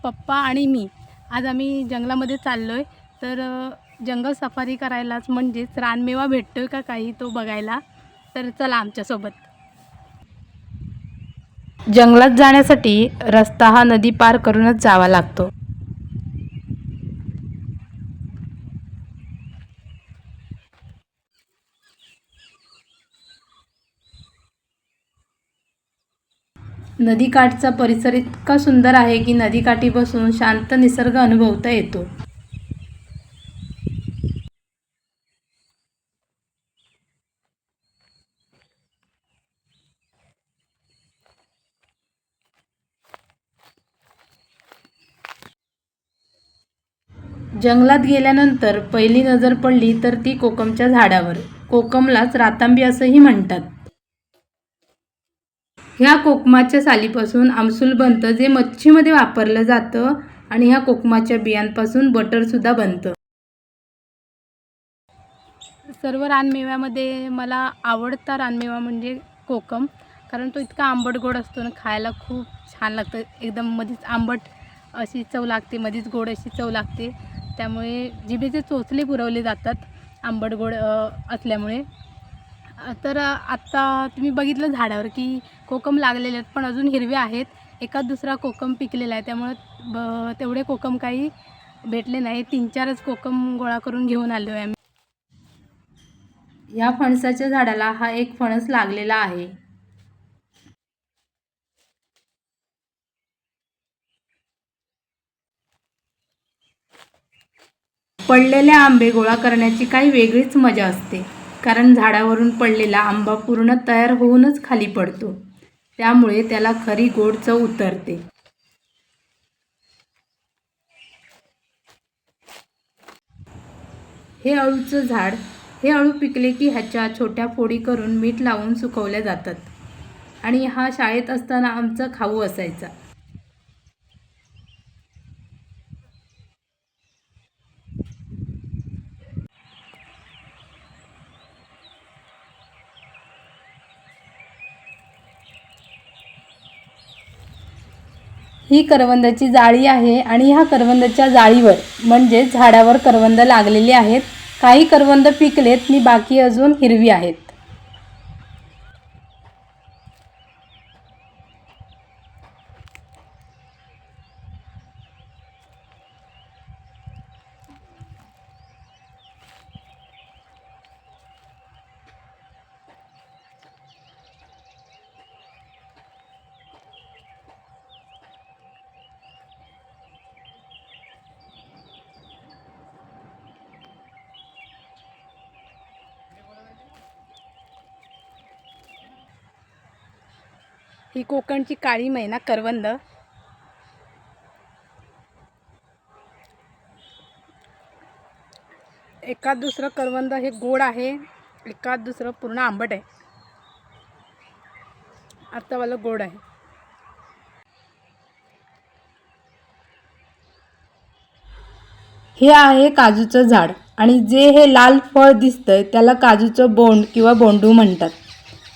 पप्पा आणि मी आज आम्ही जंगलामध्ये चाललो आहे. तर जंगल सफारी करायलाच म्हणजेच रानमेवा भेटतोय का काही तो बघायला. तर चला आमच्यासोबत. जंगलात जाण्यासाठी रस्ता हा नदी पार करूनच जावा लागतो. नदीकाठचा परिसर इतका सुंदर आहे की नदीकाठी बसून शांत निसर्ग अनुभवता येतो. जंगलात गेल्यानंतर पहिली नजर पडली तर ती कोकमच्या झाडावर. कोकमलाच रातांबी असंही म्हणतात. ह्या कोकमाच्या सालीपासून आमसूल बनतं, जे मच्छीमध्ये वापरलं जातं. आणि ह्या कोकमाच्या बियांपासून बटरसुद्धा बनतं. सर्व रानमेव्यामध्ये मला आवडता रानमेवा म्हणजे कोकम, कारण तो इतका आंबट गोड असतो ना, खायला खूप छान लागतं. एकदम मध्येच आंबट अशी चव लागते, मध्येच गोड अशी चव लागते. त्यामुळे जिभेचे चोचले पुरवले जातात आंबट गोड असल्यामुळे. तर आत्ता तुम्ही बघितलं झाडावर की कोकम लागलेले आहेत, पण अजून हिरवे आहेत. एकाच दुसरा कोकम पिकलेला आहे, त्यामुळं तेवढे कोकम काही भेटले नाही. 3-4च कोकम गोळा करून घेऊन आलो आहे आम्ही. ह्या फणसाच्या झाडाला हा एक फणस लागलेला आहे. पडलेले आंबे गोळा करण्याची काही वेगळीच मजा असते, कारण झाडावरून पडलेला आंबा पूर्ण तयार होऊनच खाली पडतो. त्यामुळे त्याला खरी गोड चव उतरते. हे अळूचं झाड. हे अळू पिकले की ह्याच्या छोट्या फोडी करून मीठ लावून सुकवल्या जातात. आणि हा शाळेत असताना आमचा खाऊ असायचा. ही करवंदाची जाळी आहे आणि ह्या करवंदाच्या जाळीवर म्हणजे झाडावर करवंद लागलेली आहेत. काही करवंद पिकलेत आणि बाकी अजून हिरवी आहेत. ही कोकणची काळी मैना करवंद. एकाद दुसरं करवंद हे गोड आहे, एकाद दुसरं पूर्ण आंबट आहे. आता वाला गोड आहे. हे आहे काजूचं झाड आणि जे हे लाल फळ दिसतंय त्याला काजूचं बोंड किंवा बोंडू म्हणतात.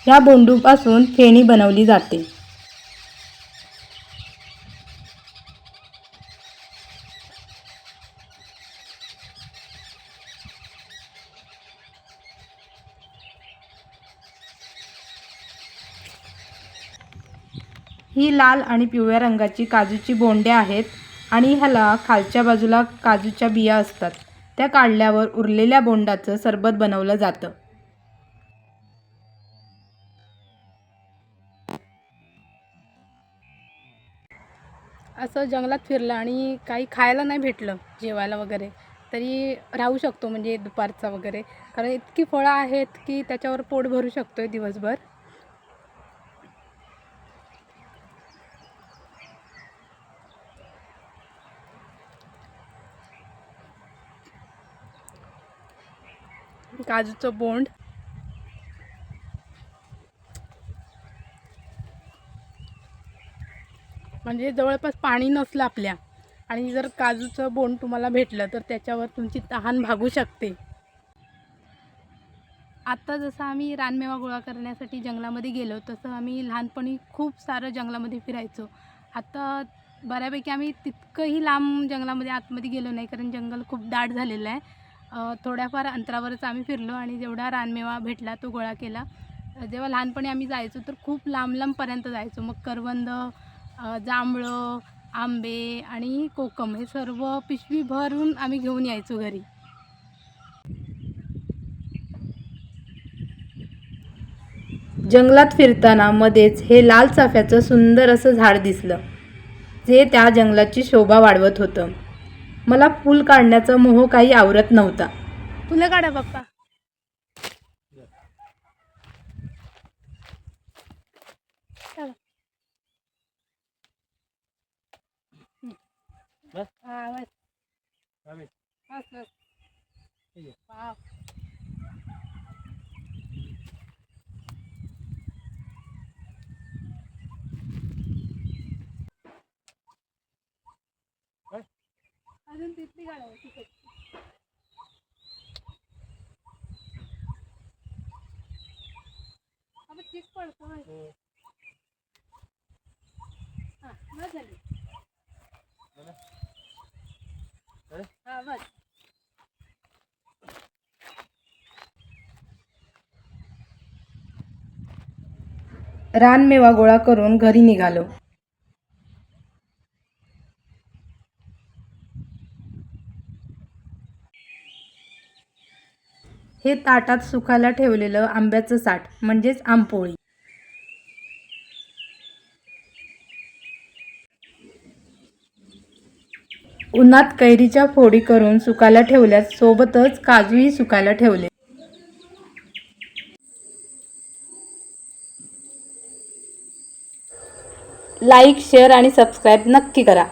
ह्या बोंडूपासून फेणी बनवली जाते. ही लाल आणि पिवळ्या रंगाची काजूची बोंडे आहेत आणि ह्याला खालच्या बाजूला काजूच्या बिया असतात. त्या काढल्यावर उरलेल्या बोंडाचं सरबत बनवलं जातं. असं जंगलात फिरलं आणि काही खायला नाही भेटलं जेवायला वगैरे तरी राहू शकतो, म्हणजे दुपारचा वगैरे, कारण इतकी फळं आहेत की त्याच्यावर पोट भरू शकतोय दिवसभर. काजूचं बोंड. म्हणजे जवळपास पाणी नसलं आपल्या आणि जर काजूचं बोंड तुम्हाला भेटलं तर त्याच्यावर तुमची तहान भागू शकते. आत्ता जसं आम्ही रानमेवा गोळा करण्यासाठी जंगलामध्ये गेलो तसं आम्ही लहानपणी खूप सारं जंगलामध्ये फिरायचो. आता बऱ्यापैकी आम्ही तितकंही लांब जंगलामध्ये आतमध्ये गेलो नाही, कारण जंगल खूप दाट झालेलं आहे. थोड्याफार अंतरावरच आम्ही फिरलो आणि जेवढा रानमेवा भेटला तो गोळा केला. जेव्हा लहानपणी आम्ही जायचो तर खूप लांब लांबपर्यंत जायचो. मग करवंद, जांभळं, आंबे आणि कोकम हे सर्व पिशवी भरून आम्ही घेऊन यायचो घरी. जंगलात फिरताना मध्येच हे लाल चाफ्याचं सुंदर असं झाड दिसलं, जे त्या जंगलाची शोभा वाढवत होतं. मला फूल काढण्याचा मोह काही आवरत नव्हता. फुलं काढा पप्पा. चला. हा, बस. बस, बस. वाव. अजून तिथली काढायची तिथे. आपण चीक पडतो. हा, बस झाली. हा, बस. रानमेवा गोळा करून घरी निघालो. हे ताटात सुकायला ठेवलेलं आंब्याचं साठ म्हणजेच आंबपोळी. उन्हात कैरीच्या फोडी करून सुकायला ठेवल्यात, सोबतच काजूही सुकायला ठेवले. लाईक, शेअर आणि सबस्क्राईब नक्की करा.